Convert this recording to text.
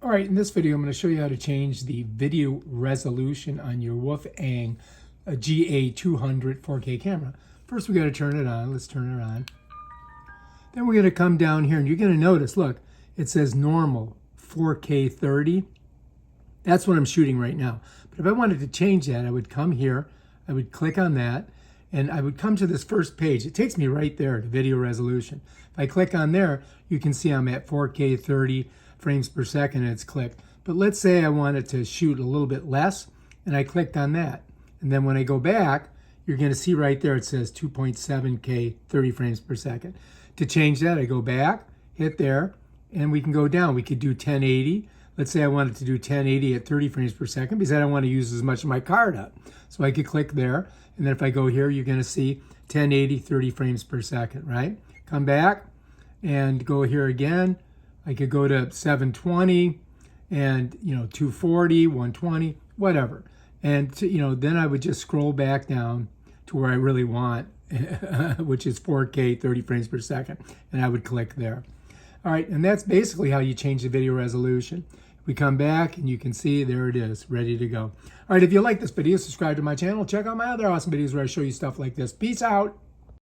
All right, in this video, I'm going to show you how to change the video resolution on your WOLFANG GA200 4K camera. First, we got to turn it on. Let's turn it on. Then we're going to come down here, and you're going to notice, look, it says normal 4K 30. That's what I'm shooting right now. But if I wanted to change that, I would come here, I would click on that, and I would come to this first page. It takes me right there to video resolution. If I click on there, you can see I'm at 4K 30 frames per second, and it's clicked. But let's say I wanted to shoot a little bit less, and I clicked on that. And then when I go back, you're going to see right there it says 2.7K 30 frames per second. To change that, I go back, hit there, and we can go down. We could do 1080. Let's say I wanted to do 1080 at 30 frames per second because I don't want to use as much of my card up. So I could click there, and then if I go here, you're going to see 1080 30 frames per second, right? Come back and go here again. I could go to 720 and 240, 120, whatever. And then I would just scroll back down to where I really want, which is 4K 30 frames per second, and I would click there. All right, and that's basically how you change the video resolution. We come back and you can see there it is, ready to go. All right, if you like this video, subscribe to my channel. Check out my other awesome videos where I show you stuff like this. Peace out.